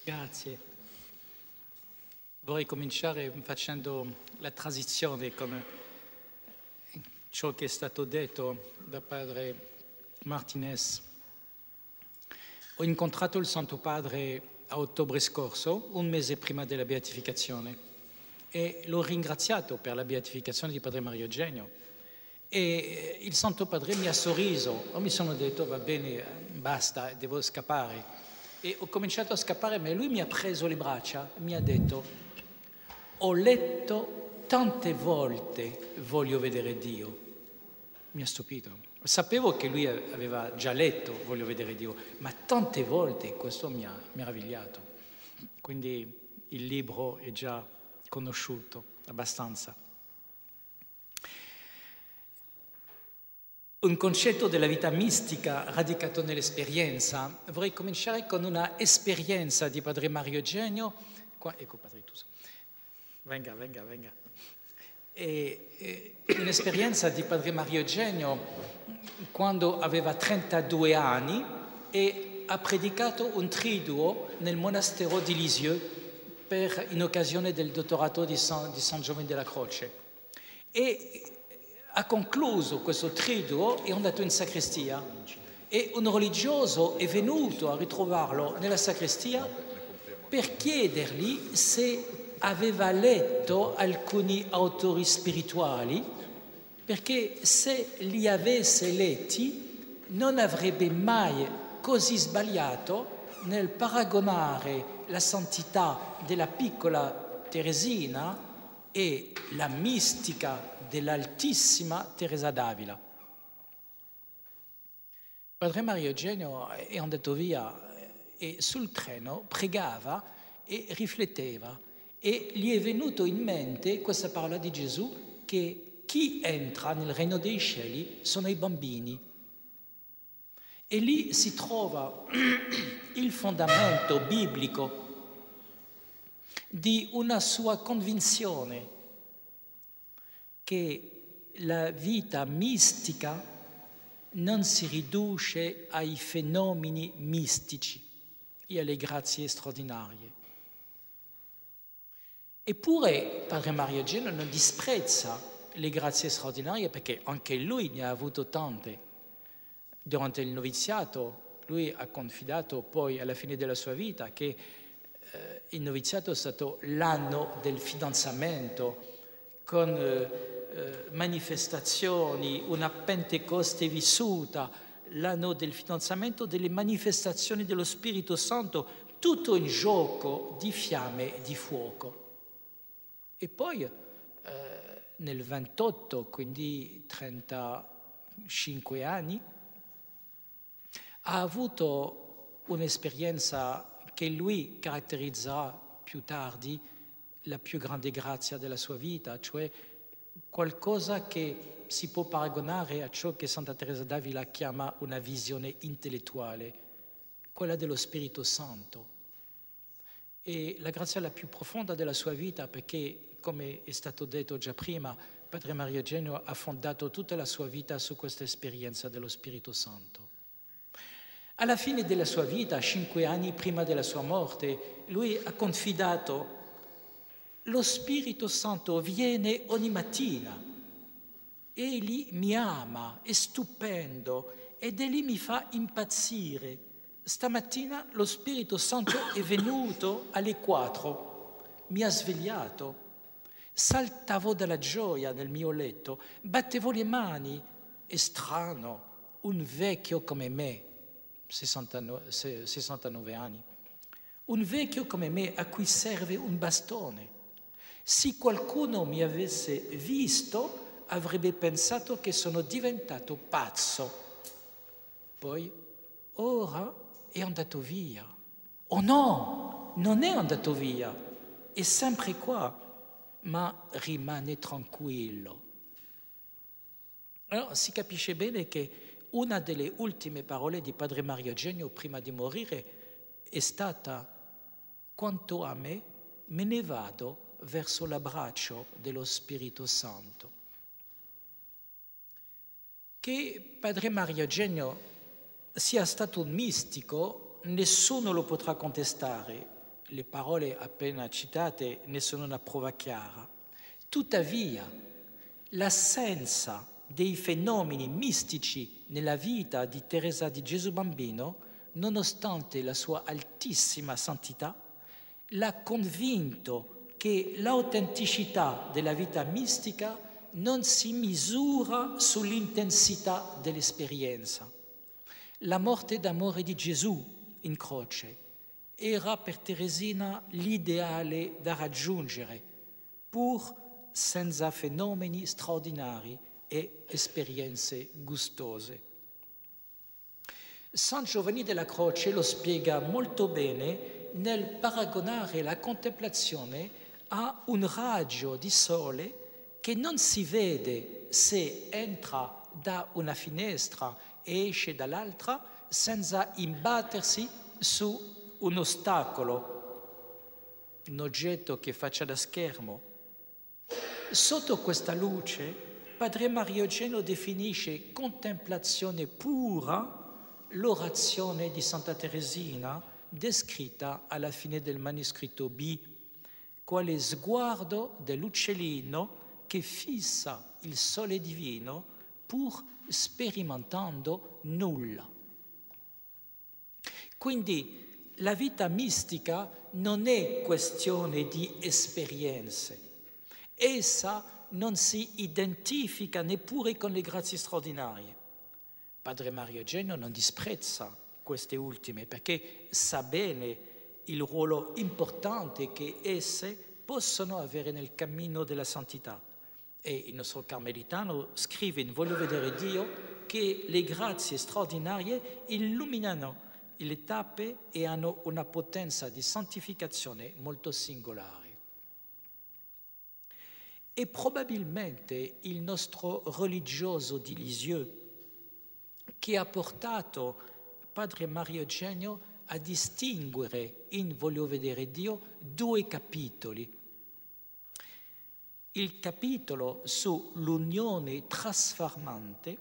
Grazie. Vorrei cominciare facendo la transizione con ciò che è stato detto da padre Martinez. Ho incontrato il Santo Padre a ottobre scorso, un mese prima della beatificazione, e l'ho ringraziato per la beatificazione di padre Mario Eugenio. E il Santo Padre mi ha sorriso, mi sono detto va bene, basta, devo scappare. E ho cominciato a scappare, ma lui mi ha preso le braccia e mi ha detto: ho letto tante volte Voglio vedere Dio. Mi ha stupito. Sapevo che lui aveva già letto Voglio vedere Dio, ma tante volte questo mi ha meravigliato. Quindi il libro è già conosciuto abbastanza. Un concetto della vita mistica radicato nell'esperienza. Vorrei cominciare con una esperienza di padre Mario Eugenio. Ecco padre Tuso. Venga. Un'esperienza di padre Mario Eugenio quando aveva 32 anni e ha predicato un triduo nel monastero di Lisieux in occasione del dottorato di San Giovanni della Croce. E ha concluso questo triduo e è andato in sacrestia e un religioso è venuto a ritrovarlo nella sacrestia per chiedergli se aveva letto alcuni autori spirituali, perché se li avesse letti non avrebbe mai così sbagliato nel paragonare la santità della piccola Teresina e la mistica dell'altissima Teresa d'Avila. Padre Mario Eugenio è andato via e sul treno pregava e rifletteva e gli è venuto in mente questa parola di Gesù che chi entra nel regno dei cieli sono i bambini. E lì si trova il fondamento biblico di una sua convinzione che la vita mistica non si riduce ai fenomeni mistici e alle grazie straordinarie. Eppure padre Mario Eugenio non disprezza le grazie straordinarie perché anche lui ne ha avuto tante. Durante il noviziato lui ha confidato poi alla fine della sua vita che il noviziato è stato l'anno del fidanzamento con manifestazioni, una Pentecoste vissuta, l'anno del fidanzamento, delle manifestazioni dello Spirito Santo, tutto in gioco di fiamme e di fuoco. E poi nel 28, quindi 35 anni, ha avuto un'esperienza che lui caratterizzerà più tardi, la più grande grazia della sua vita, cioè qualcosa che si può paragonare a ciò che Santa Teresa d'Avila chiama una visione intellettuale, quella dello Spirito Santo. E la grazia la più profonda della sua vita, perché, come è stato detto già prima, padre Mario Eugenio ha fondato tutta la sua vita su questa esperienza dello Spirito Santo. Alla fine della sua vita, 5 anni prima della sua morte, lui ha confidato: lo Spirito Santo viene ogni mattina, egli mi ama, è stupendo ed egli mi fa impazzire. Stamattina lo Spirito Santo è venuto alle 4, mi ha svegliato, saltavo dalla gioia nel mio letto, battevo le mani, è strano, un vecchio come me, 69 anni, un vecchio come me a cui serve un bastone. Se qualcuno mi avesse visto, avrebbe pensato che sono diventato pazzo. Poi, ora è andato via. Oh no, non è andato via, è sempre qua, ma rimane tranquillo. Allora si capisce bene che una delle ultime parole di padre Mario Eugenio prima di morire è stata: quanto a me ne vado verso l'abbraccio dello Spirito Santo. Che padre Mario Eugenio sia stato un mistico, nessuno lo potrà contestare, le parole appena citate ne sono una prova chiara. Tuttavia, l'assenza dei fenomeni mistici nella vita di Teresa di Gesù Bambino, nonostante la sua altissima santità, l'ha convinto che l'autenticità della vita mistica non si misura sull'intensità dell'esperienza. La morte d'amore di Gesù in croce era per Teresina l'ideale da raggiungere, pur senza fenomeni straordinari e esperienze gustose. San Giovanni della Croce lo spiega molto bene nel paragonare la contemplazione a un raggio di sole che non si vede se entra da una finestra e esce dall'altra senza imbattersi su un ostacolo, un oggetto che faccia da schermo. Sotto questa luce, Padre Mario Eugenio definisce contemplazione pura l'orazione di Santa Teresina descritta alla fine del manoscritto B, quale sguardo dell'uccellino che fissa il sole divino pur sperimentando nulla. Quindi la vita mistica non è questione di esperienze. Essa non si identifica neppure con le grazie straordinarie. Padre Mario Eugenio non disprezza queste ultime perché sa bene il ruolo importante che esse possono avere nel cammino della santità. E il nostro carmelitano scrive in Voglio vedere Dio che le grazie straordinarie illuminano le tappe e hanno una potenza di santificazione molto singolare. E probabilmente il nostro religioso di Lisieux che ha portato Padre Mario Eugenio a distinguere in Voglio vedere Dio due capitoli. Il capitolo sull'unione trasformante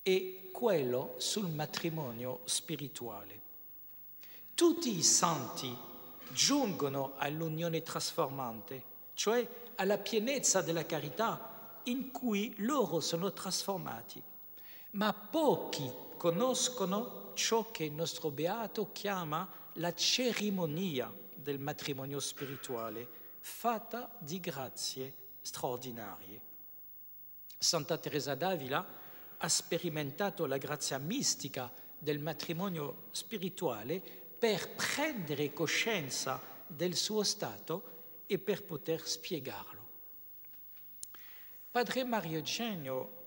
e quello sul matrimonio spirituale. Tutti i santi giungono all'unione trasformante, cioè alla pienezza della carità in cui loro sono trasformati, ma pochi conoscono ciò che il nostro Beato chiama la cerimonia del matrimonio spirituale, fatta di grazie straordinarie. Santa Teresa d'Avila ha sperimentato la grazia mistica del matrimonio spirituale per prendere coscienza del suo stato e per poter spiegarlo. Padre Mario Eugenio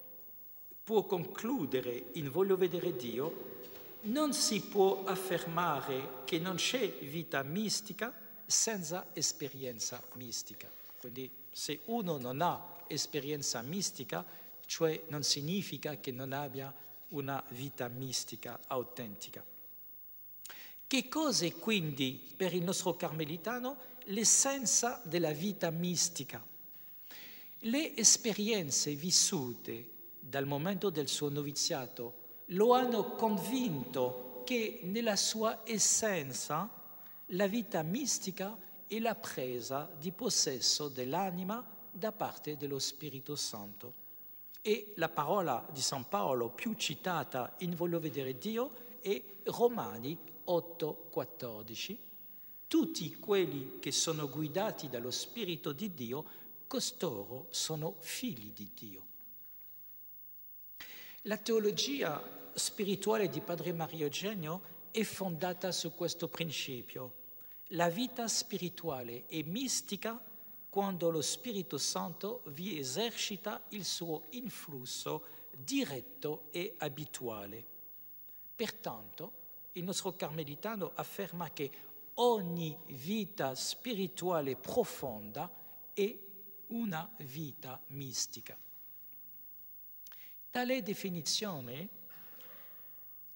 può concludere in Voglio vedere Dio: non si può affermare che non c'è vita mistica senza esperienza mistica. Quindi se uno non ha esperienza mistica, cioè non significa che non abbia una vita mistica autentica. Che cosa è quindi per il nostro carmelitano l'essenza della vita mistica? Le esperienze vissute dal momento del suo noviziato lo hanno convinto che nella sua essenza la vita mistica è la presa di possesso dell'anima da parte dello Spirito Santo. E la parola di San Paolo più citata in Voglio vedere Dio è Romani 8,14. Tutti quelli che sono guidati dallo Spirito di Dio, costoro sono figli di Dio. La teologia spirituale di Padre Mario Eugenio è fondata su questo principio. La vita spirituale è mistica quando lo Spirito Santo vi esercita il suo influsso diretto e abituale. Pertanto, il nostro carmelitano afferma che ogni vita spirituale profonda è una vita mistica. Tale definizione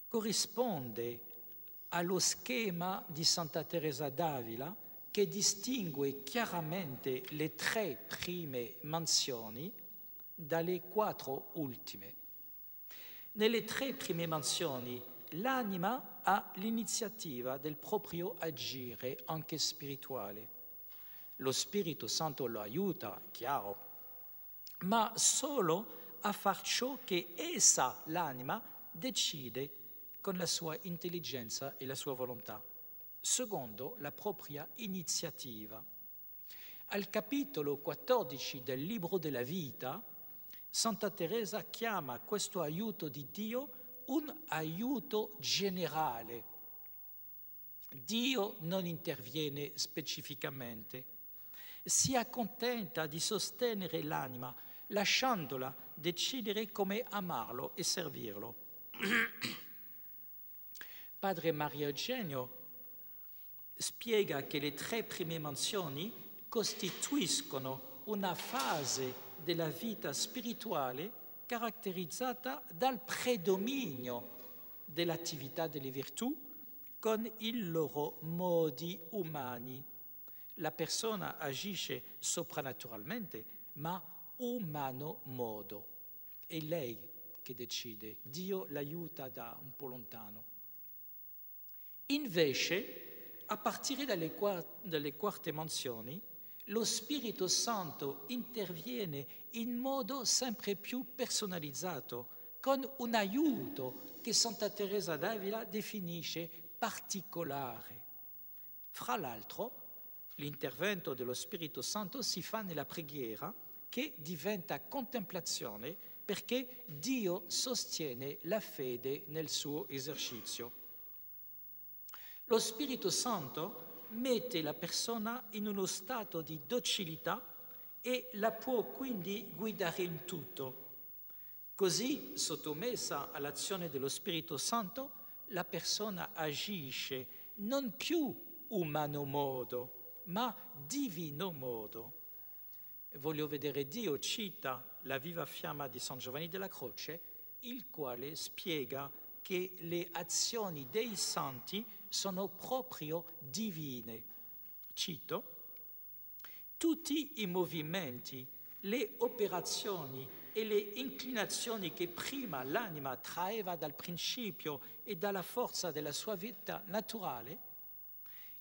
corrisponde allo schema di Santa Teresa d'Avila che distingue chiaramente le 3 prime mansioni dalle 4 ultime. Nelle 3 prime mansioni l'anima ha l'iniziativa del proprio agire anche spirituale. Lo Spirito Santo lo aiuta, chiaro, ma solo a far ciò che essa, l'anima, decide con la sua intelligenza e la sua volontà, secondo la propria iniziativa. Al capitolo 14 del Libro della Vita, Santa Teresa chiama questo aiuto di Dio un aiuto generale. Dio non interviene specificamente, si accontenta di sostenere l'anima, lasciandola decidere come amarlo e servirlo. Padre Mario Eugenio spiega che le 3 prime mansioni costituiscono una fase della vita spirituale caratterizzata dal predominio dell'attività delle virtù con i loro modi umani. La persona agisce soprannaturalmente, ma umano modo. È lei che decide, Dio l'aiuta da un po' lontano. Invece, a partire dalle quarte mansioni, lo Spirito Santo interviene in modo sempre più personalizzato, con un aiuto che Santa Teresa d'Avila definisce particolare. Fra l'altro, l'intervento dello Spirito Santo si fa nella preghiera, che diventa contemplazione perché Dio sostiene la fede nel suo esercizio. Lo Spirito Santo mette la persona in uno stato di docilità e la può quindi guidare in tutto. Così, sottomessa all'azione dello Spirito Santo, la persona agisce non più umano modo, ma divino modo. Voglio vedere Dio cita la viva fiamma di San Giovanni della Croce, il quale spiega che le azioni dei santi sono proprio divine. Cito: tutti i movimenti, le operazioni e le inclinazioni che prima l'anima traeva dal principio e dalla forza della sua vita naturale,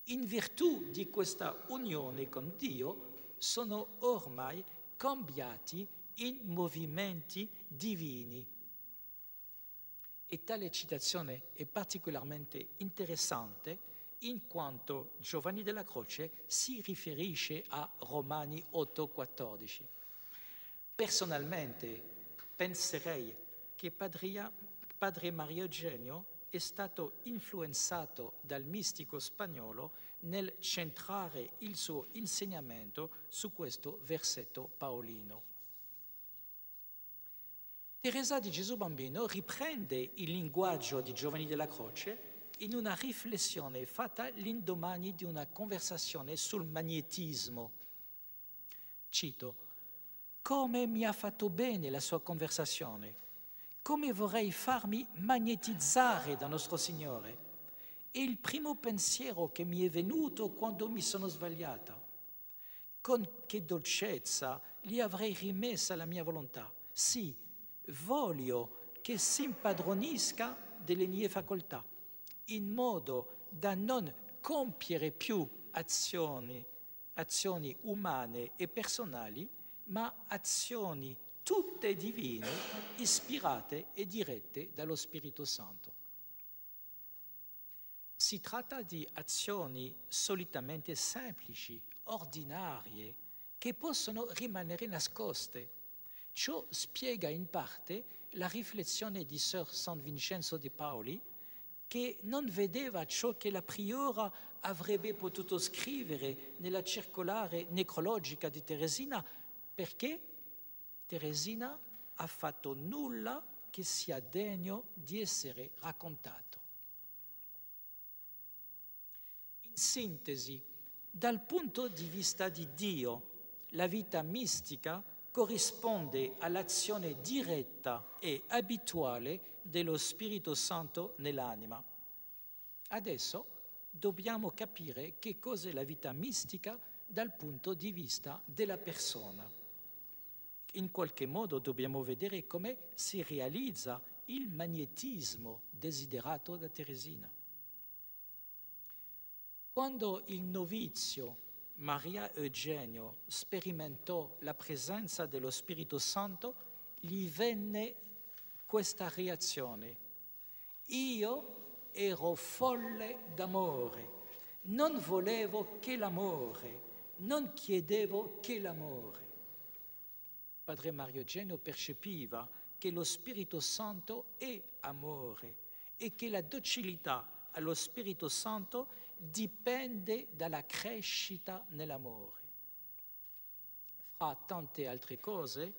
in virtù di questa unione con Dio, sono ormai cambiati in movimenti divini. E tale citazione è particolarmente interessante in quanto Giovanni della Croce si riferisce a Romani 8,14. Personalmente penserei che Padre Mario Eugenio è stato influenzato dal mistico spagnolo nel centrare il suo insegnamento su questo versetto paolino. Teresa di Gesù Bambino riprende il linguaggio di Giovanni della Croce in una riflessione fatta l'indomani di una conversazione sul magnetismo. Cito: come mi ha fatto bene la sua conversazione, come vorrei farmi magnetizzare da nostro Signore. È il primo pensiero che mi è venuto quando mi sono svegliata. Con che dolcezza gli avrei rimessa la mia volontà. Sì, voglio che si impadronisca delle mie facoltà, in modo da non compiere più azioni umane e personali, ma azioni tutte divine, ispirate e dirette dallo Spirito Santo. Si tratta di azioni solitamente semplici, ordinarie, che possono rimanere nascoste. Ciò spiega in parte la riflessione di Sir San Vincenzo de Paoli, che non vedeva ciò che la priora avrebbe potuto scrivere nella circolare necrologica di Teresina, perché Teresina ha fatto nulla che sia degno di essere raccontato. In sintesi, dal punto di vista di Dio, la vita mistica corrisponde all'azione diretta e abituale dello Spirito Santo nell'anima. Adesso dobbiamo capire che cos'è la vita mistica dal punto di vista della persona. In qualche modo dobbiamo vedere come si realizza il magnetismo desiderato da Teresina. Quando il novizio Maria Eugenio sperimentò la presenza dello Spirito Santo, gli venne questa reazione: io ero folle d'amore, non volevo che l'amore, non chiedevo che l'amore. Padre Mario Eugenio percepiva che lo Spirito Santo è amore e che la docilità allo Spirito Santo dipende dalla crescita nell'amore. Fra tante altre cose,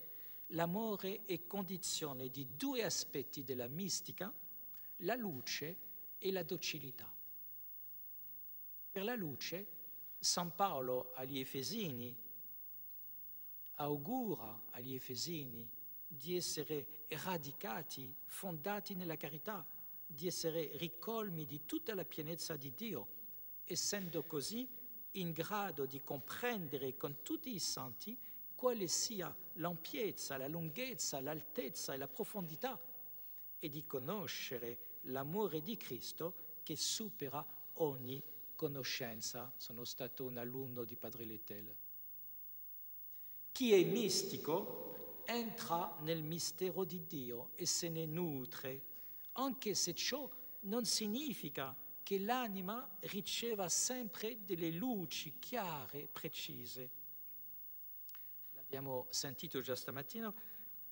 l'amore è condizione di due aspetti della mistica, la luce e la docilità. Per la luce, San Paolo agli Efesini augura agli Efesini di essere radicati, fondati nella carità, di essere ricolmi di tutta la pienezza di Dio, essendo così in grado di comprendere con tutti i santi quale sia l'ampiezza, la lunghezza, l'altezza e la profondità, e di conoscere l'amore di Cristo che supera ogni conoscenza. Sono stato un alunno di Padre Lettel. Chi è mistico entra nel mistero di Dio e se ne nutre, anche se ciò non significa che l'anima riceva sempre delle luci chiare, precise. L'abbiamo sentito già stamattina,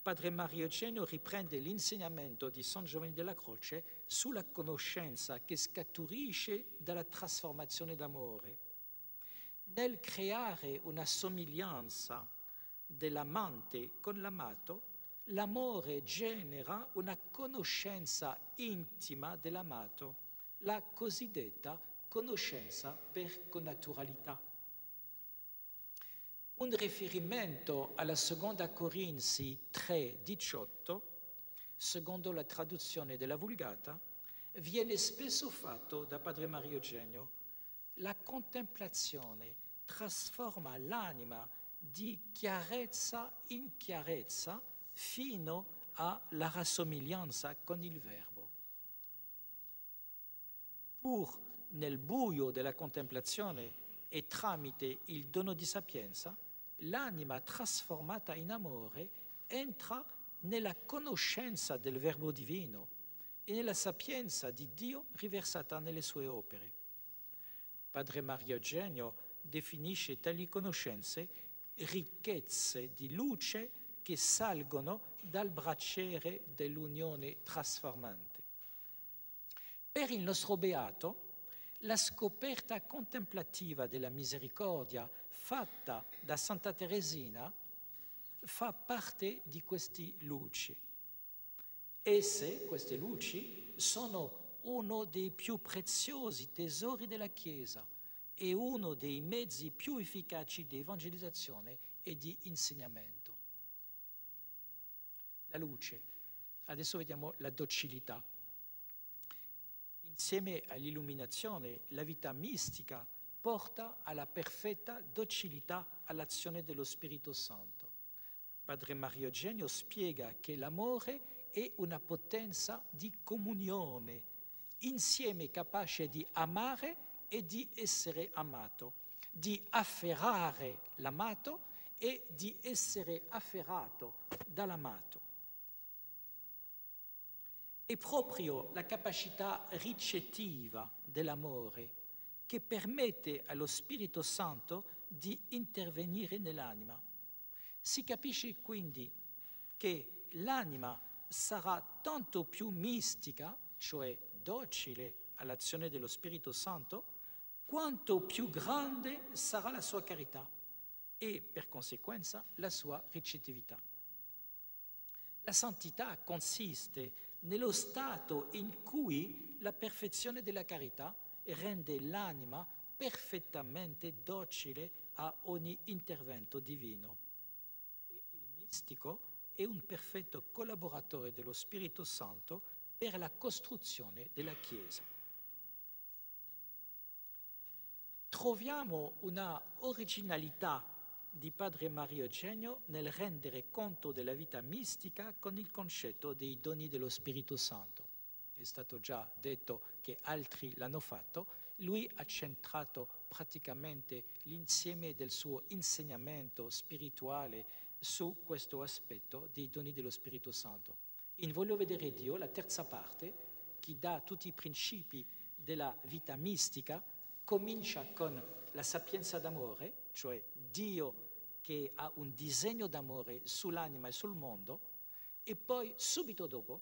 Padre Mario Eugenio riprende l'insegnamento di San Giovanni della Croce sulla conoscenza che scaturisce dalla trasformazione d'amore. Nel creare una somiglianza dell'amante con l'amato, l'amore genera una conoscenza intima dell'amato, la cosiddetta conoscenza per connaturalità. Un riferimento alla seconda Corinzi 3,18, secondo la traduzione della Vulgata, viene spesso fatto da Padre Mario Eugenio. La contemplazione trasforma l'anima di chiarezza in chiarezza fino alla rassomiglianza con il Verbo. Pur nel buio della contemplazione e tramite il dono di sapienza, l'anima trasformata in amore entra nella conoscenza del Verbo divino e nella sapienza di Dio riversata nelle sue opere. Padre Mario Eugenio definisce tali conoscenze ricchezze di luce che salgono dal braciere dell'unione trasformante. Per il nostro beato, la scoperta contemplativa della misericordia fatta da Santa Teresina fa parte di queste luci. Esse, queste luci, sono uno dei più preziosi tesori della Chiesa e uno dei mezzi più efficaci di evangelizzazione e di insegnamento. La luce. Adesso vediamo la docilità. Insieme all'illuminazione, la vita mistica porta alla perfetta docilità all'azione dello Spirito Santo. Padre Mario Eugenio spiega che l'amore è una potenza di comunione, insieme capace di amare e di essere amato, di afferrare l'amato e di essere afferrato dall'amato. È proprio la capacità ricettiva dell'amore che permette allo Spirito Santo di intervenire nell'anima. Si capisce quindi che l'anima sarà tanto più mistica, cioè docile all'azione dello Spirito Santo, quanto più grande sarà la sua carità e, per conseguenza, la sua ricettività. La santità consiste nello stato in cui la perfezione della carità rende l'anima perfettamente docile a ogni intervento divino. E il mistico è un perfetto collaboratore dello Spirito Santo per la costruzione della Chiesa. Troviamo una originalità di padre Mario Eugenio nel rendere conto della vita mistica con il concetto dei doni dello Spirito Santo. È stato già detto che altri l'hanno fatto, lui ha centrato praticamente l'insieme del suo insegnamento spirituale su questo aspetto dei doni dello Spirito Santo. In Voglio vedere Dio, la terza parte, che dà tutti i principi della vita mistica, comincia con la sapienza d'amore, cioè Dio che ha un disegno d'amore sull'anima e sul mondo, e poi subito dopo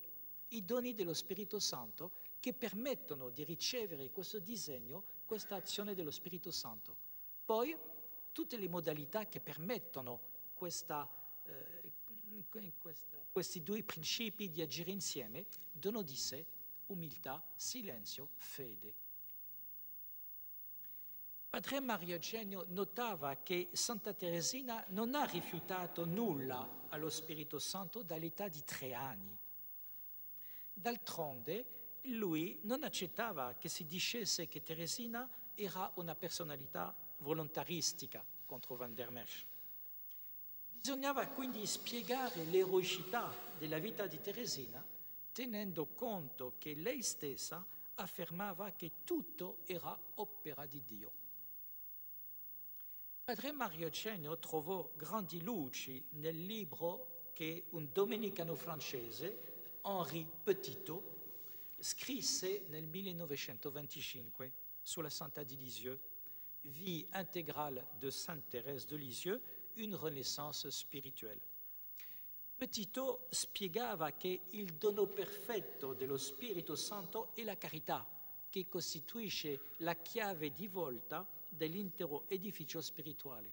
i doni dello Spirito Santo che permettono di ricevere questo disegno, questa azione dello Spirito Santo. Poi tutte le modalità che permettono questi due principi di agire insieme, dono di sé, umiltà, silenzio, fede. Padre Mario Eugenio notava che Santa Teresina non ha rifiutato nulla allo Spirito Santo dall'età di 3 anni. D'altronde, lui non accettava che si dicesse che Teresina era una personalità volontaristica contro Van der Merch. Bisognava quindi spiegare l'eroicità della vita di Teresina tenendo conto che lei stessa affermava che tutto era opera di Dio. Padre Mario Eugenio trovò grandi luci nel libro che un domenicano francese, Henri Petitot, scrisse nel 1925 sulla Santa di Lisieux, Vie intégrale de Sainte Thérèse de Lisieux, une renaissance spirituelle. Petitot spiegava che il dono perfetto dello Spirito Santo è la carità, che costituisce la chiave di volta dell'intero edificio spirituale.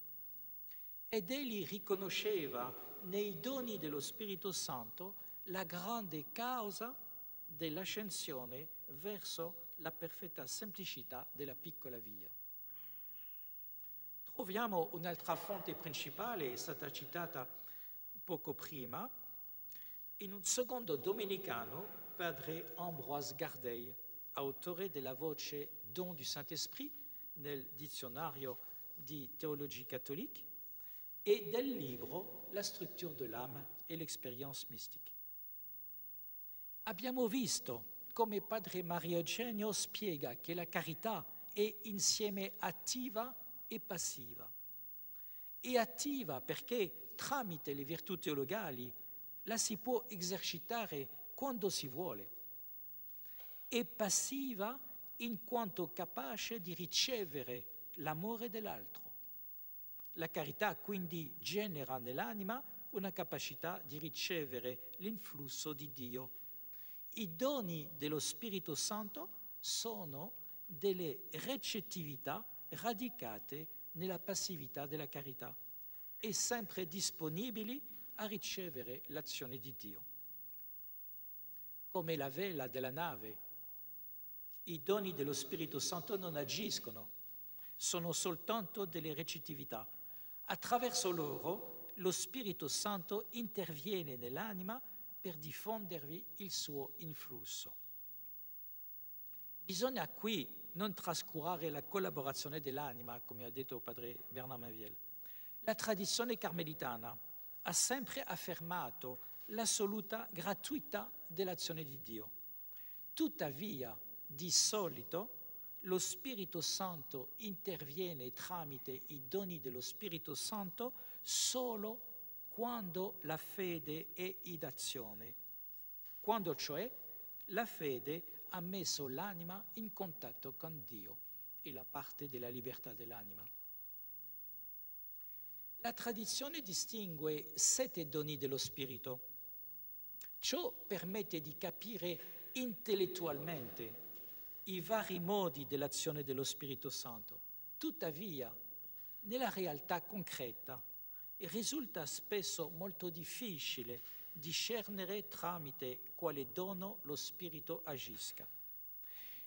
Ed egli riconosceva nei doni dello Spirito Santo la grande causa dell'ascensione verso la perfetta semplicità della piccola via. Troviamo un'altra fonte principale, è stata citata poco prima, in un secondo domenicano, padre Ambroise Gardey, autore della voce Don du Saint-Esprit nel dizionario di teologie cattolique e del libro La structure de l'âme et l'expérience mystique. Abbiamo visto come padre Mario Eugenio spiega che la carità è insieme attiva e passiva. È attiva perché tramite le virtù teologali la si può esercitare quando si vuole. È passiva in quanto capace di ricevere l'amore dell'altro. La carità quindi genera nell'anima una capacità di ricevere l'influsso di Dio. I doni dello Spirito Santo sono delle recettività radicate nella passività della carità e sempre disponibili a ricevere l'azione di Dio. Come la vela della nave, i doni dello Spirito Santo non agiscono, sono soltanto delle recettività. Attraverso loro lo Spirito Santo interviene nell'anima per diffondervi il suo influsso. Bisogna qui non trascurare la collaborazione dell'anima, come ha detto padre Bernard Maviel. La tradizione carmelitana ha sempre affermato l'assoluta gratuità dell'azione di Dio. Tuttavia, di solito, lo Spirito Santo interviene tramite i doni dello Spirito Santo solo quando la fede è in azione, quando cioè la fede ha messo l'anima in contatto con Dio e la parte della libertà dell'anima. La tradizione distingue 7 doni dello Spirito. Ciò permette di capire intellettualmente i vari modi dell'azione dello Spirito Santo. Tuttavia, nella realtà concreta, risulta spesso molto difficile discernere tramite quale dono lo Spirito agisca.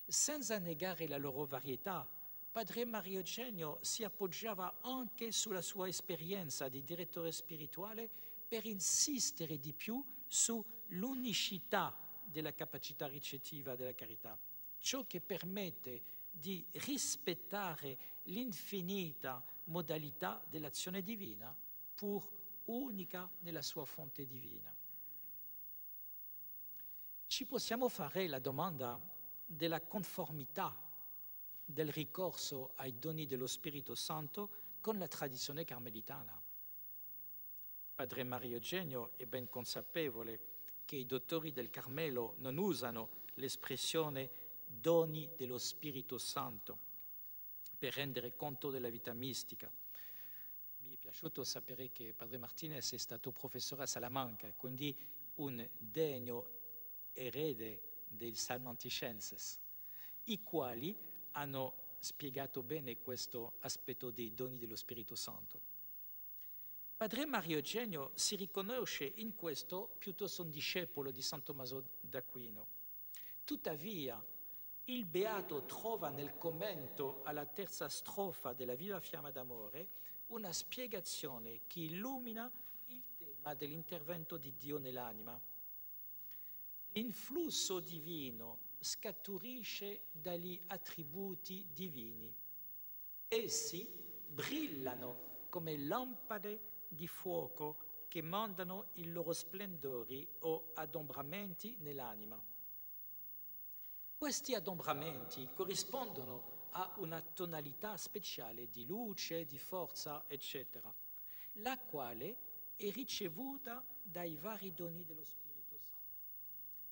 Senza negare la loro varietà, padre Mario Eugenio si appoggiava anche sulla sua esperienza di direttore spirituale per insistere di più sull'unicità della capacità ricettiva della carità, ciò che permette di rispettare l'infinita modalità dell'azione divina, pur unica nella sua fonte divina. Ci possiamo fare la domanda della conformità del ricorso ai doni dello Spirito Santo con la tradizione carmelitana. Padre Mario Eugenio è ben consapevole che i dottori del Carmelo non usano l'espressione doni dello Spirito Santo per rendere conto della vita mistica. Mi è piaciuto sapere che Padre Martinez è stato professore a Salamanca, quindi un degno erede dei Salmanticenses, i quali hanno spiegato bene questo aspetto dei doni dello Spirito Santo. Padre Mario Eugenio si riconosce in questo piuttosto un discepolo di San Tommaso d'Aquino. Tuttavia, il Beato trova nel commento alla terza strofa della Viva Fiamma d'Amore una spiegazione che illumina il tema dell'intervento di Dio nell'anima. L'influsso divino scaturisce dagli attributi divini. Essi brillano come lampade di fuoco che mandano i loro splendori o adombramenti nell'anima. Questi adombramenti corrispondono a una tonalità speciale di luce, di forza, eccetera, la quale è ricevuta dai vari doni dello Spirito Santo.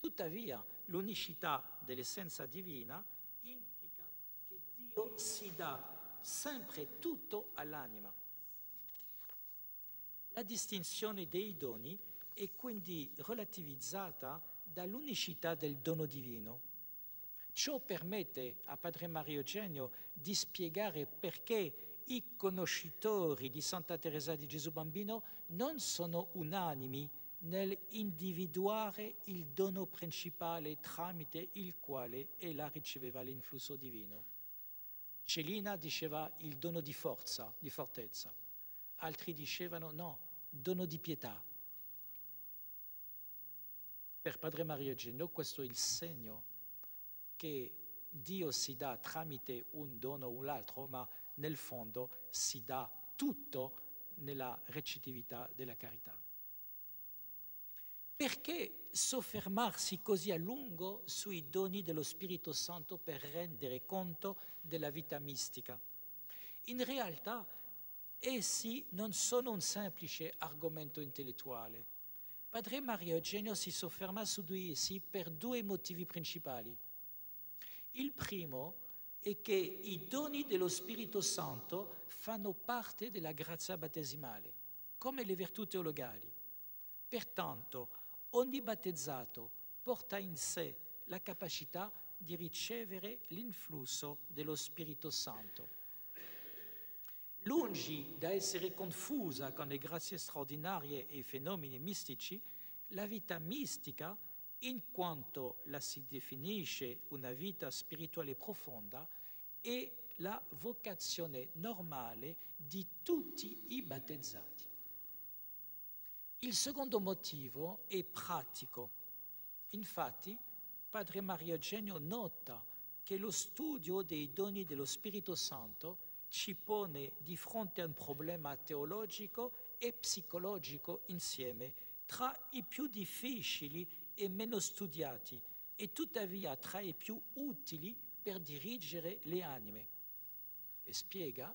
Tuttavia, l'unicità dell'essenza divina implica che Dio si dà sempre tutto all'anima. La distinzione dei doni è quindi relativizzata dall'unicità del dono divino. Ciò permette a Padre Mario Eugenio di spiegare perché i conoscitori di Santa Teresa di Gesù Bambino non sono unanimi nell'individuare il dono principale tramite il quale ella riceveva l'influsso divino. Celina diceva il dono di forza, di fortezza. Altri dicevano no, dono di pietà. Per Padre Mario Eugenio questo è il segno che Dio si dà tramite un dono o l'altro, ma nel fondo si dà tutto nella recettività della carità. Perché soffermarsi così a lungo sui doni dello Spirito Santo per rendere conto della vita mistica? In realtà essi non sono un semplice argomento intellettuale. Padre Mario Eugenio si sofferma su di essi per due motivi principali. Il primo è che i doni dello Spirito Santo fanno parte della grazia battesimale, come le virtù teologali. Pertanto, ogni battezzato porta in sé la capacità di ricevere l'influsso dello Spirito Santo. Lungi da essere confusa con le grazie straordinarie e i fenomeni mistici, la vita mistica, in quanto la si definisce una vita spirituale profonda, è la vocazione normale di tutti i battezzati. Il secondo motivo è pratico. Infatti, Padre Mario Eugenio nota che lo studio dei doni dello Spirito Santo ci pone di fronte a un problema teologico e psicologico insieme, tra i più difficili e meno studiati, e tuttavia tra i più utili per dirigere le anime. E spiega,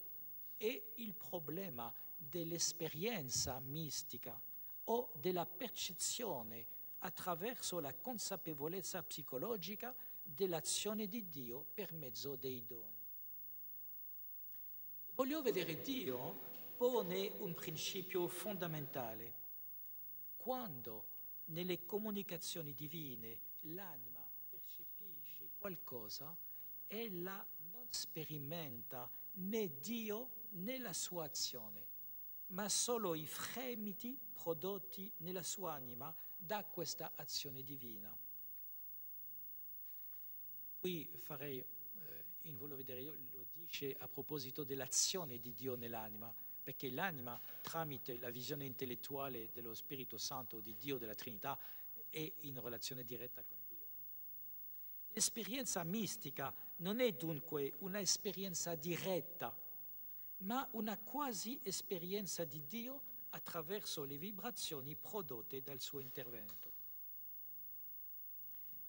è il problema dell'esperienza mistica o della percezione attraverso la consapevolezza psicologica dell'azione di Dio per mezzo dei doni. Voglio vedere Dio pone un principio fondamentale. Quando nelle comunicazioni divine l'anima percepisce qualcosa, ella non sperimenta né Dio né la sua azione, ma solo i fremiti prodotti nella sua anima da questa azione divina. Qui farei, voglio vedere, lo dice a proposito dell'azione di Dio nell'anima, perché l'anima, tramite la visione intellettuale dello Spirito Santo, di Dio, della Trinità, è in relazione diretta con Dio. L'esperienza mistica non è dunque una esperienza diretta, ma una quasi esperienza di Dio attraverso le vibrazioni prodotte dal suo intervento.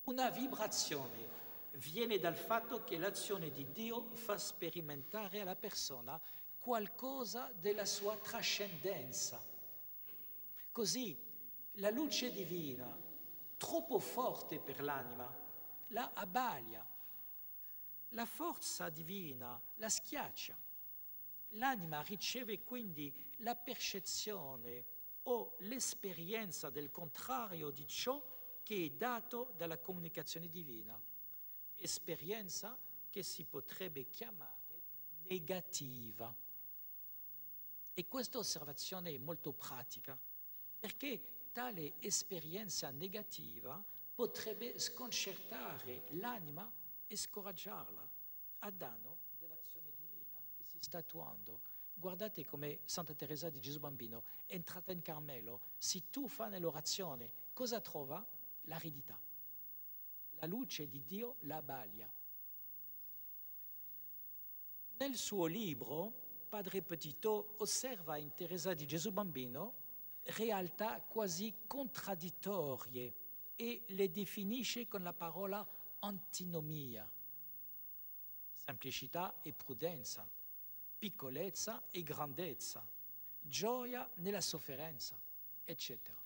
Una vibrazione viene dal fatto che l'azione di Dio fa sperimentare alla persona qualcosa della sua trascendenza. Così la luce divina, troppo forte per l'anima, la abbalia. La forza divina la schiaccia. L'anima riceve quindi la percezione o l'esperienza del contrario di ciò che è dato dalla comunicazione divina, esperienza che si potrebbe chiamare negativa. E questa osservazione è molto pratica, perché tale esperienza negativa potrebbe sconcertare l'anima e scoraggiarla a danno dell'azione divina che si sta attuando. Guardate come Santa Teresa di Gesù Bambino, entrata in Carmelo, si tuffa nell'orazione. Cosa trova? L'aridità. La luce di Dio la abbalia. Nel suo libro, Padre Petitot osserva in Teresa di Gesù Bambino realtà quasi contraddittorie e le definisce con la parola antinomia, semplicità e prudenza, piccolezza e grandezza, gioia nella sofferenza, eccetera.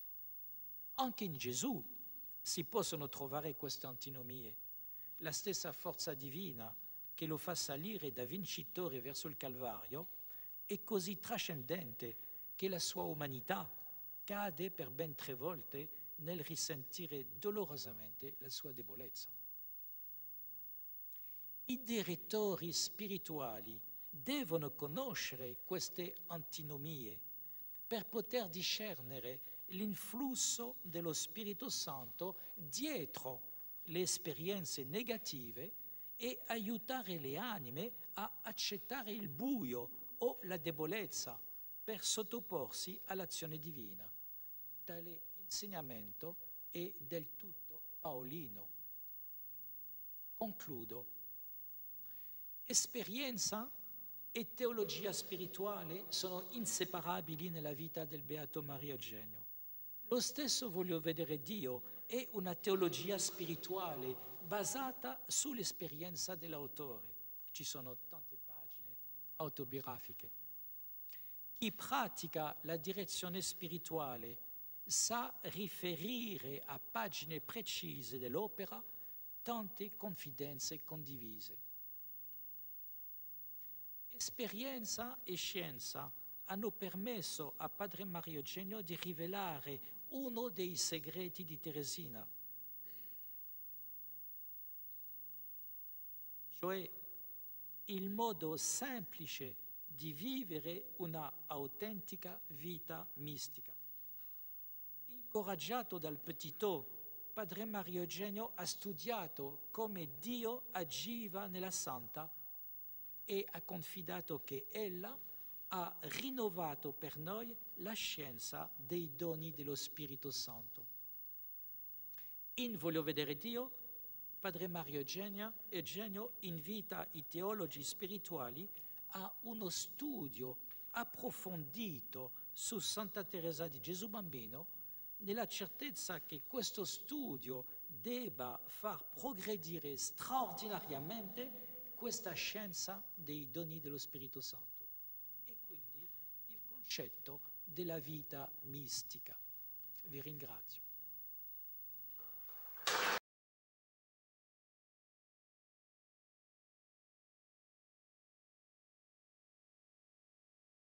Anche in Gesù si possono trovare queste antinomie, la stessa forza divina che lo fa salire da vincitore verso il Calvario è così trascendente che la sua umanità cade per ben 3 volte nel risentire dolorosamente la sua debolezza. I direttori spirituali devono conoscere queste antinomie per poter discernere l'influsso dello Spirito Santo dietro le esperienze negative e aiutare le anime a accettare il buio o la debolezza per sottoporsi all'azione divina. Tale insegnamento è del tutto paolino. Concludo. Esperienza e teologia spirituale sono inseparabili nella vita del Beato Mario Eugenio. Lo stesso voglio vedere Dio è una teologia spirituale basata sull'esperienza dell'autore. Ci sono tante pagine autobiografiche. Chi pratica la direzione spirituale sa riferire a pagine precise dell'opera tante confidenze condivise. Esperienza e scienza hanno permesso a Padre Mario Eugenio di rivelare uno dei segreti di Teresina, cioè il modo semplice di vivere una autentica vita mistica. Incoraggiato dal Petitot, Padre Mario Eugenio ha studiato come Dio agiva nella Santa e ha confidato che ella ha rinnovato per noi la scienza dei doni dello Spirito Santo. In Voglio vedere Dio, Padre Mario Eugenio invita i teologi spirituali a uno studio approfondito su Santa Teresa di Gesù Bambino, nella certezza che questo studio debba far progredire straordinariamente questa scienza dei doni dello Spirito Santo e quindi il concetto della vita mistica. Vi ringrazio.